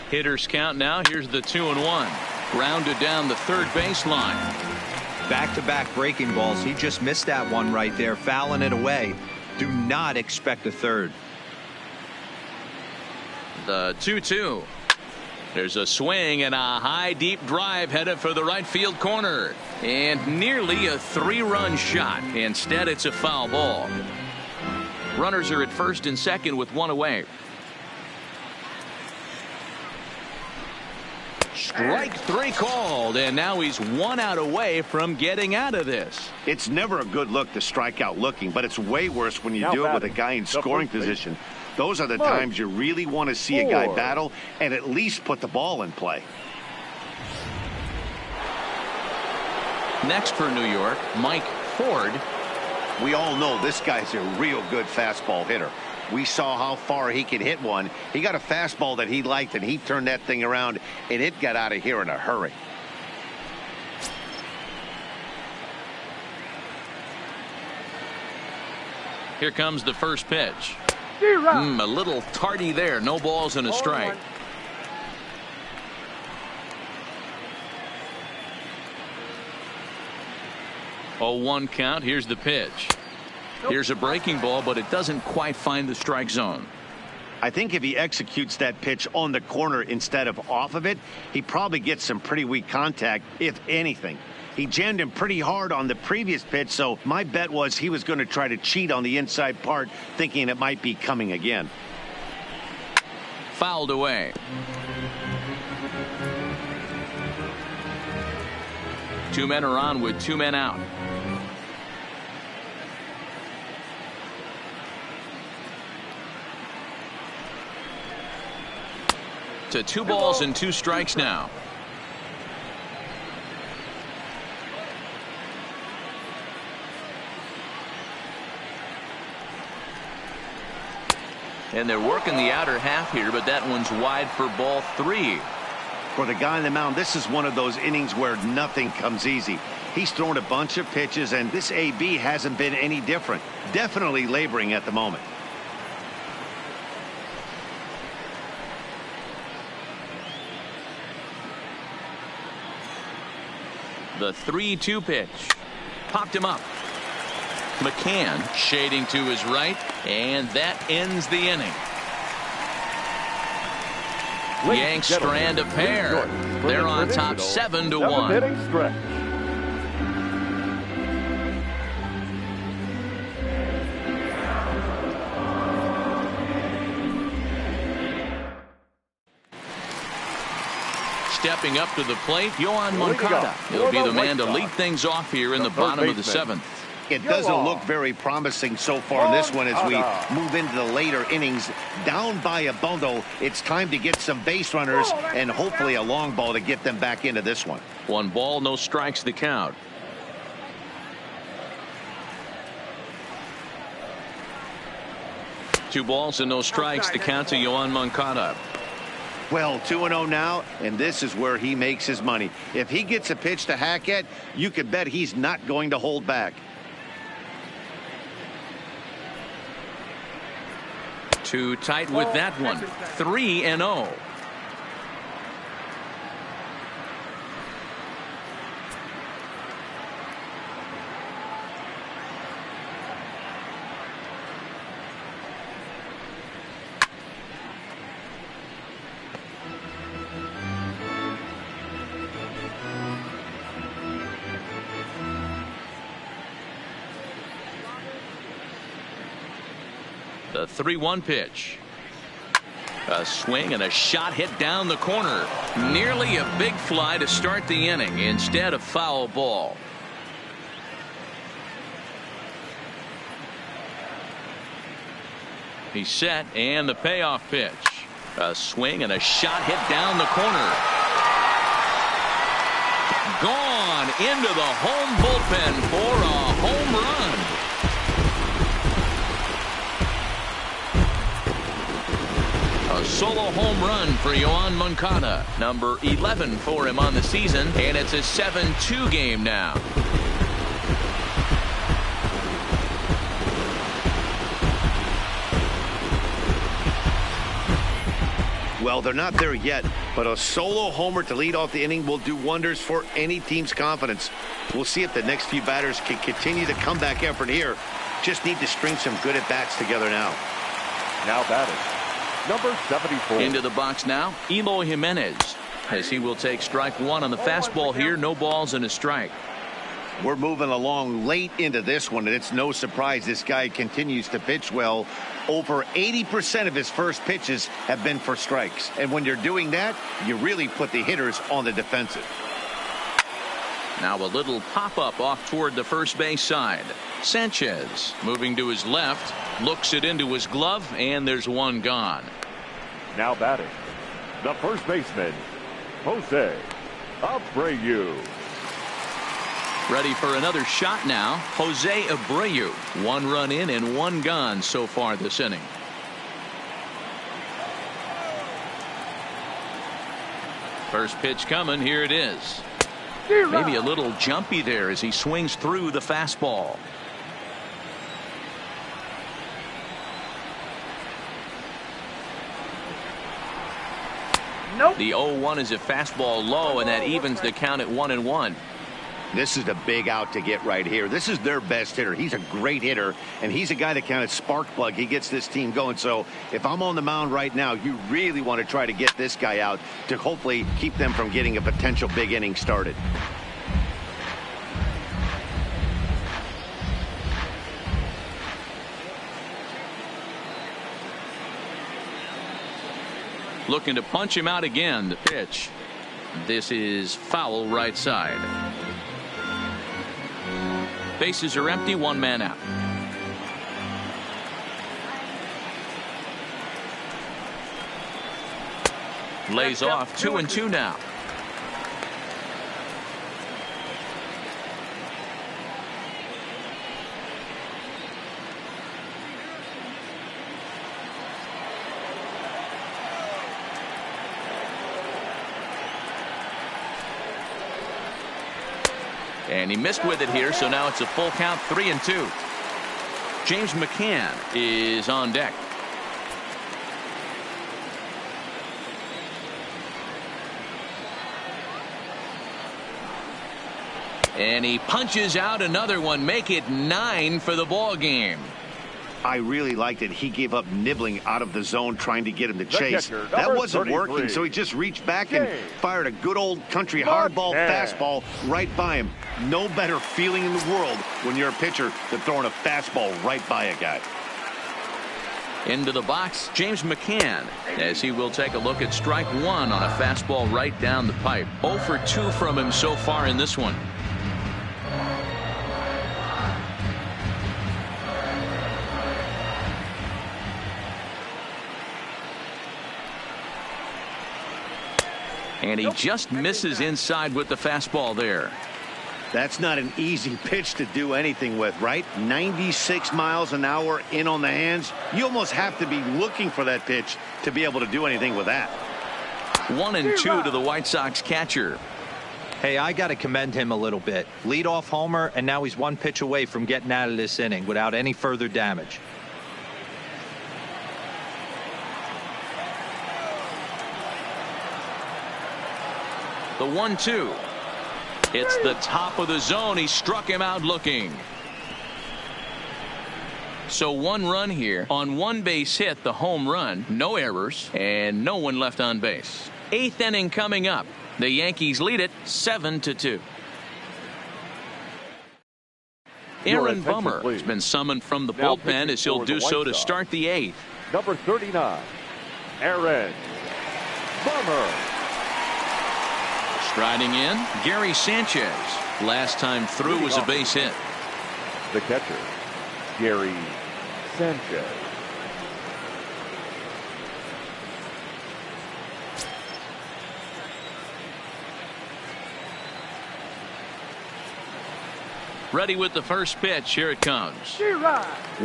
Hitters count now. Here's the 2-1. Grounded down the third baseline. Back-to-back breaking balls. He just missed that one right there, fouling it away. Do not expect a third. The 2-2. There's a swing and a high deep drive headed for the right field corner, and nearly a 3-run shot. Instead, it's a foul ball. Runners are at first and second with one away. Strike three called, and now he's 1 out away from getting out of this. It's never a good look to strike out looking, but it's way worse when you do it with a guy in scoring position. Those are the times you really want to see a guy battle and at least put the ball in play. Next for New York, Mike Ford. We all know this guy's a real good fastball hitter. We saw how far he could hit one. He got a fastball that he liked, and he turned that thing around, and it got out of here in a hurry. Here comes the first pitch. A little tardy there. No balls and a strike. Oh, 1 count. Here's the pitch. Here's a breaking ball, but it doesn't quite find the strike zone. I think if he executes that pitch on the corner instead of off of it, he probably gets some pretty weak contact, if anything. He jammed him pretty hard on the previous pitch, so my bet was he was going to try to cheat on the inside part, thinking it might be coming again. Fouled away. Two men are on with 2 men out. To 2 balls and 2 strikes now. And they're working the outer half here, but that one's wide for ball 3. For the guy on the mound, this is one of those innings where nothing comes easy. He's thrown a bunch of pitches, and this AB hasn't been any different. Definitely laboring at the moment. The 3-2 pitch. Popped him up. McCann shading to his right, and that ends the inning. Yanks strand a pair. They're on top 7-1. stepping up to the plate, Yoan Moncada. He'll be the man to lead things off here in the bottom of the 7th. It doesn't look very promising so far in this one as we move into the later innings. Down by a bundle, it's time to get some base runners and hopefully a long ball to get them back into this one. 1 ball, no strikes the count. Two balls and no strikes to count to Yoan Moncada. Well, 2-0 now, and this is where he makes his money. If he gets a pitch to hack at, you can bet he's not going to hold back. Too tight with that one. 3-0. The 3-1 pitch. A swing and a shot hit down the corner. Nearly a big fly to start the inning. Instead, a foul ball. He's set, and the payoff pitch. A swing and a shot hit down the corner. Gone into the home bullpen for a home run. A solo home run for Yoan Moncada. Number 11 for him on the season, and it's a 7-2 game now. Well, they're not there yet, but a solo homer to lead off the inning will do wonders for any team's confidence. We'll see if the next few batters can continue the comeback effort here. Just need to string some good at-bats together now. Now batting, number 74. Into the box now, Eloy Jimenez, as he will take strike 1 on the fastball here. No balls and a strike. We're moving along late into this one, and it's no surprise this guy continues to pitch well. Over 80% of his first pitches have been for strikes. And when you're doing that, you really put the hitters on the defensive. Now a little pop-up off toward the first base side. Sanchez moving to his left, looks it into his glove, and there's one gone. Now batting, the first baseman, Jose Abreu. Ready for another shot now. Jose Abreu. 1 run in and 1 gone so far this inning. First pitch coming. Here it is. Maybe a little jumpy there as he swings through the fastball. Nope. The 0-1 is a fastball low, and that evens the count at 1-1. This is a big out to get right here. This is their best hitter. He's a great hitter, and he's a guy that kind of spark plug. He gets this team going. So if I'm on the mound right now, you really want to try to get this guy out to hopefully keep them from getting a potential big inning started. Looking to punch him out again. The pitch. This is foul right side. Bases are empty. 1 man out. Lays off. 2-2 now. And he missed with it here, so now it's a full count, 3-2. James McCann is on deck. And he punches out another one, make it 9 for the ball game. I really liked it. He gave up nibbling out of the zone trying to get him to chase. That wasn't working, so he just reached back and fired a good old country hardball fastball right by him. No better feeling in the world when you're a pitcher than throwing a fastball right by a guy. Into the box, James McCann, as he will take a look at strike one on a fastball right down the pipe. 0 for 2 from him so far in this one. And he just misses inside with the fastball there. That's not an easy pitch to do anything with, right? 96 miles an hour in on the hands. You almost have to be looking for that pitch to be able to do anything with that. 1-2 to the White Sox catcher. Hey, I got to commend him a little bit. Leadoff homer, and now he's one pitch away from getting out of this inning without any further damage. The 1-2. It's the top of the zone. He struck him out looking. So 1 run here on 1 base hit, the home run, no errors, and no one left on base. 8th inning coming up. The Yankees lead it 7-2. Aaron Bummer has been summoned from the bullpen as he'll do so to start the 8th. Number 39, Aaron Bummer. Striding in, Gary Sanchez. Last time through was a base hit. The catcher, Gary Sanchez. Ready with the first pitch. Here it comes.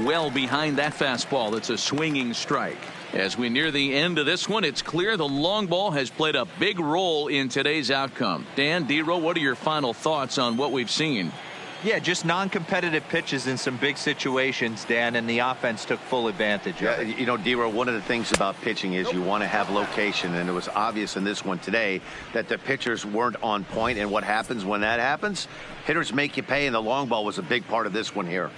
Well behind that fastball. It's a swinging strike. As we near the end of this one, it's clear the long ball has played a big role in today's outcome. Dan, D-Row, what are your final thoughts on what we've seen? Yeah, just non-competitive pitches in some big situations, Dan, and the offense took full advantage of it. You know, D-Row, one of the things about pitching is you want to have location, and it was obvious in this one today that the pitchers weren't on point, and what happens when that happens? Hitters make you pay, and the long ball was a big part of this one here.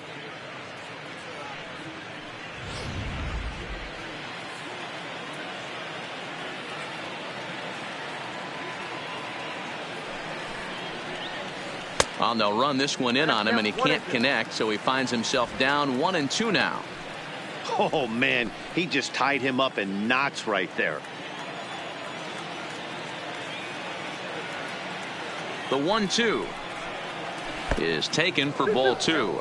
Well, they'll run this one in on him, and he can't connect, so he finds himself down 1-2 now. Oh, man, he just tied him up in knots right there. The 1-2 is taken for ball 2.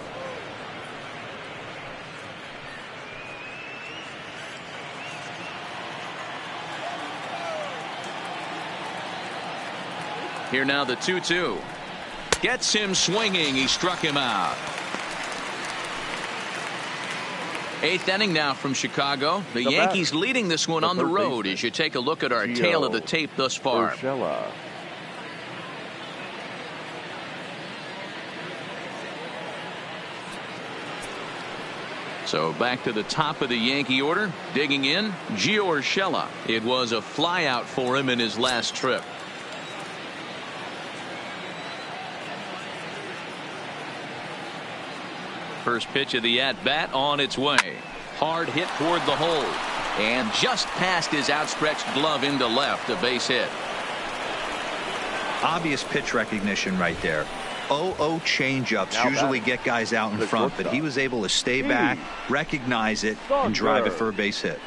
Here now the 2-2. Gets him swinging. He struck him out. 8th inning now from Chicago. The Yankees leading this one on the road as you take a look at our tail of the tape thus far. So back to the top of the Yankee order. Digging in, Gio Urshela. It was a flyout for him in his last trip. First pitch of the at-bat on its way. Hard hit toward the hole. And just past his outstretched glove into left, a base hit. Obvious pitch recognition right there. 0-0 changeups usually get guys out in front, but he was able to stay back, recognize it, and drive it for a base hit.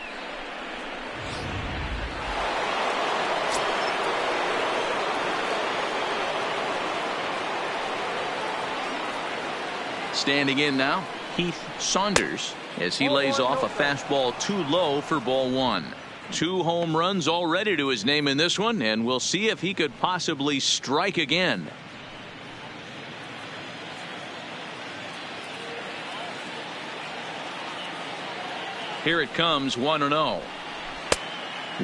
Standing in now, Heath Saunders, as he lays off a fastball too low for ball 1. 2 home runs already to his name in this one, and we'll see if he could possibly strike again. Here it comes, 1-0.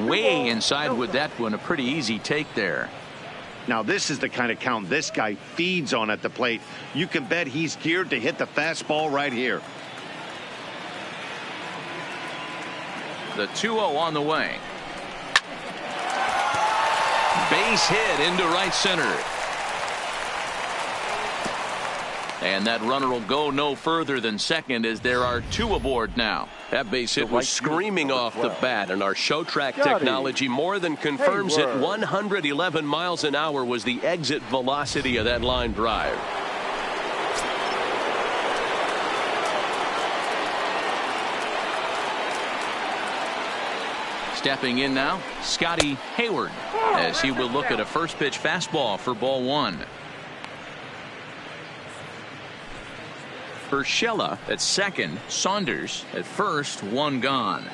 Way inside with that one, a pretty easy take there. Now this is the kind of count this guy feeds on at the plate. You can bet he's geared to hit the fastball right here. The 2-0 on the way. Base hit into right center. And that runner will go no further than second as there are 2 aboard now. That base hit was screaming off the bat, and our show track technology more than confirms it. 111 miles an hour was the exit velocity of that line drive. Stepping in now, Scotty Hayward, as he will look at a first pitch fastball for ball one. Urshela at second, Saunders at first, one gone.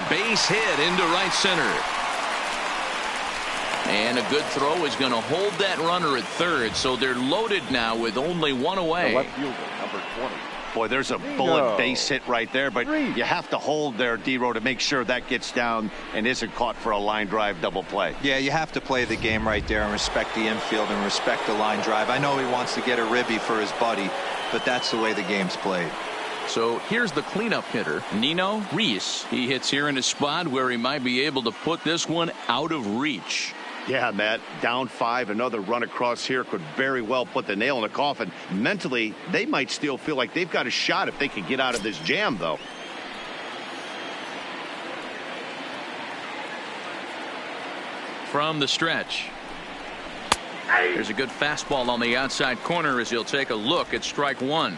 Base hit into right center. And a good throw is going to hold that runner at third, so they're loaded now with only one away. The left fielder, number 20. Boy, there's a bullet base hit right there, but you have to hold there, D-Row, to make sure that gets down and isn't caught for a line drive double play. Yeah, you have to play the game right there and respect the infield and respect the line drive. I know he wants to get a ribby for his buddy, but that's the way the game's played. So here's the cleanup hitter, Nino Reese. He hits here in a spot where he might be able to put this one out of reach. Yeah, Matt, down 5, another run across here could very well put the nail in the coffin. Mentally, they might still feel like they've got a shot if they can get out of this jam, though. From the stretch. There's a good fastball on the outside corner as he'll take a look at strike one.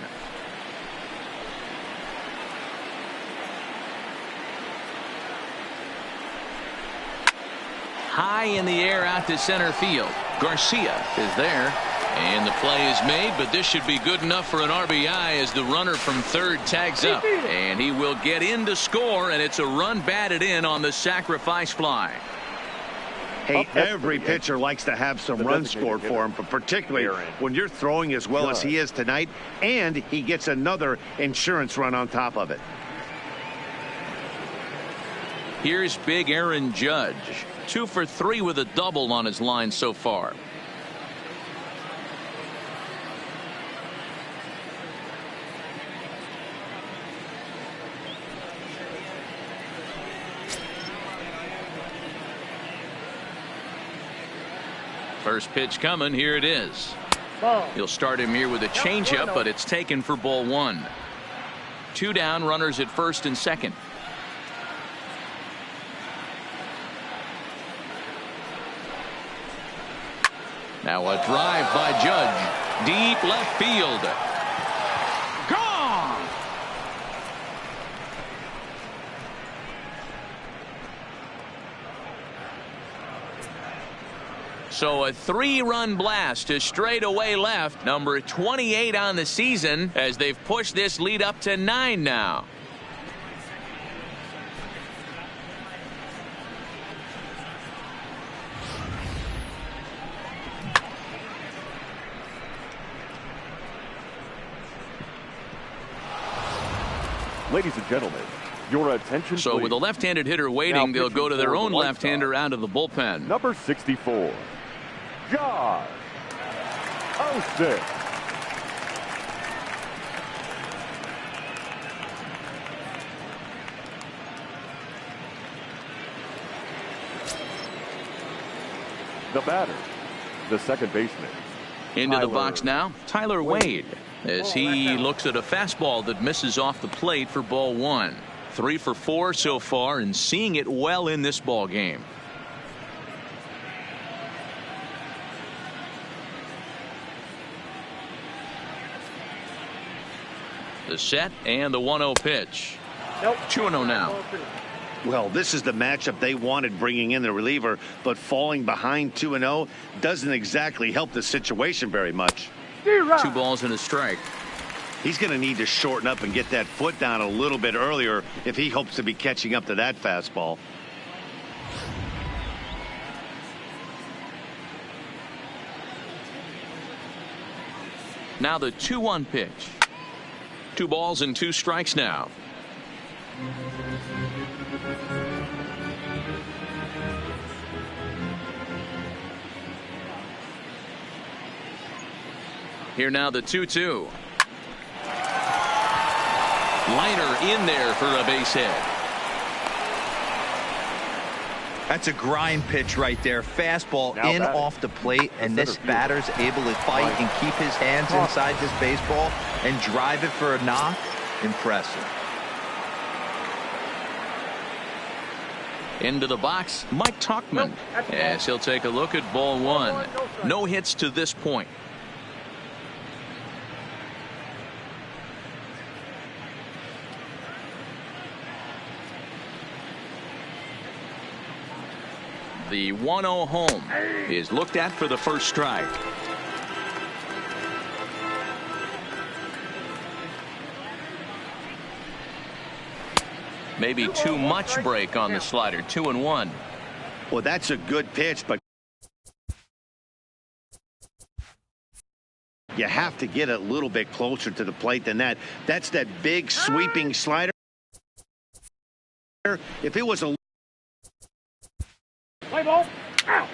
High in the air out to center field. Garcia is there. And the play is made, but this should be good enough for an RBI as the runner from third tags up. And he will get in to score, and it's a run batted in on the sacrifice fly. Hey, every pitcher likes to have some runs scored for him, but particularly when you're throwing as well as he is tonight, and he gets another insurance run on top of it. Here's big Aaron Judge. 2 for 3 with a double on his line so far. First pitch coming. Here it is. He'll start him here with a changeup, but it's taken for ball one. 2 down, runners at first and second. Now a drive by Judge. Deep left field. Gone! So a 3-run blast to straightaway left. Number 28 on the season as they've pushed this lead up to 9 now. Ladies and gentlemen, your attention, So please. with a left-handed hitter waiting, they'll go to their own left-hander out of the bullpen. Number 64, Josh Osteen. The batter, the second baseman. Into the box now, Tyler Wade, as he looks at a fastball that misses off the plate for ball one. 3 for 4 so far and seeing it well in this ball game. The set and the 1-0 pitch. 2-0 now. Well, this is the matchup they wanted, bringing in the reliever, but falling behind 2-0 doesn't exactly help the situation very much. 2 balls and a strike. He's going to need to shorten up and get that foot down a little bit earlier if he hopes to be catching up to that fastball. Now the 2-1 pitch. 2 balls and 2 strikes now. Here now the 2-2. Liner in there for a base hit. That's a grind pitch right there. Fastball Now in batting. off the plate, and this Center batter's able to fight and keep his hands inside this baseball and drive it for a knock. Impressive. Into the box, Mike Tauchman, as he'll take a look at ball one. No hits to this point. The 1-0 home is looked at for the first strike. Maybe too much break on the slider. 2-1. Well, that's a good pitch, but you have to get a little bit closer to the plate than that. That's that big sweeping slider. If it was a Play ball. Out.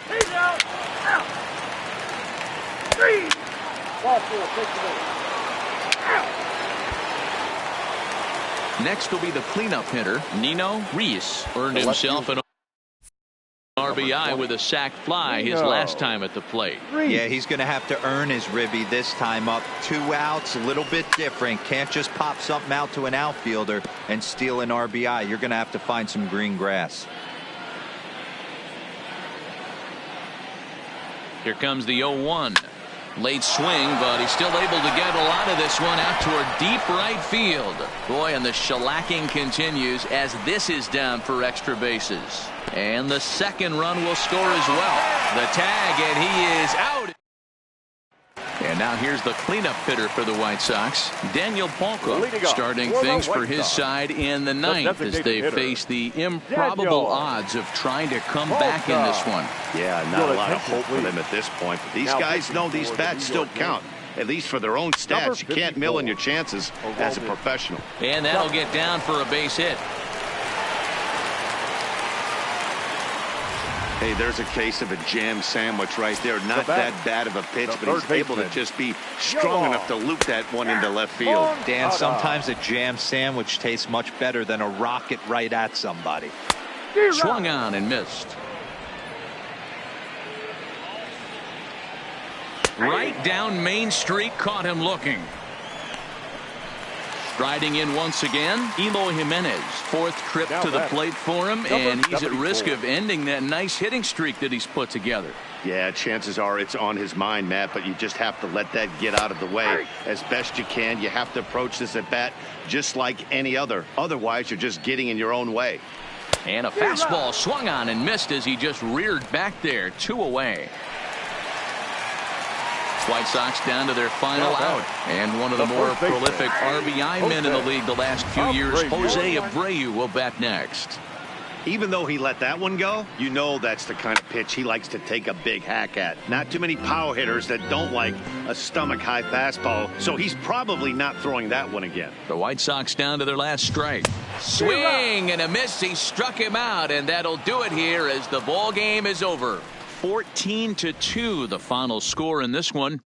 He's out. Out. 3. Ball 4. Take the ball. Next will be the cleanup hitter, Nino Reese. Earned himself an RBI with a sac fly his last time at the plate. Yeah, he's going to have to earn his ribby this time up. 2 outs, a little bit different. Can't just pop something out to an outfielder and steal an RBI. You're going to have to find some green grass. Here comes the 0-1. Late swing, but he's still able to get a lot of this one out toward deep right field. Boy, and the shellacking continues as this is down for extra bases. And the second run will score as well. The tag, and he is out. And now here's the cleanup hitter for the White Sox, Daniel Palco, starting things for his side in the ninth as they face the improbable odds of trying to come back in this one. Yeah, not a lot of hope for them at this point. But these guys know these bats still count, at least for their own stats. You can't mill in your chances as a professional. And that'll get down for a base hit. Hey, there's a case of a jam sandwich right there. Not that bad of a pitch, but he's able to just be strong enough to loop that one into left field. Dan, sometimes a jam sandwich tastes much better than a rocket right at somebody. Swung on and missed. Right down Main Street, caught him looking. Striding in once again, Eloy Jimenez. 4th trip to the plate for him, and he's at risk of ending that nice hitting streak that he's put together. Yeah, chances are it's on his mind, Matt, but you just have to let that get out of the way as best you can. You have to approach this at bat just like any other. Otherwise, you're just getting in your own way. And a fastball swung on and missed as he just reared back there. 2 away. White Sox down to their final out. And one of the more prolific RBI men in the league the last few years, Jose Abreu, will bat next. Even though he let that one go, you know that's the kind of pitch he likes to take a big hack at. Not too many power hitters that don't like a stomach-high fastball, so he's probably not throwing that one again. The White Sox down to their last strike. Swing and a miss. He struck him out, and that'll do it here as the ball game is over. 14-2 the final score in this one.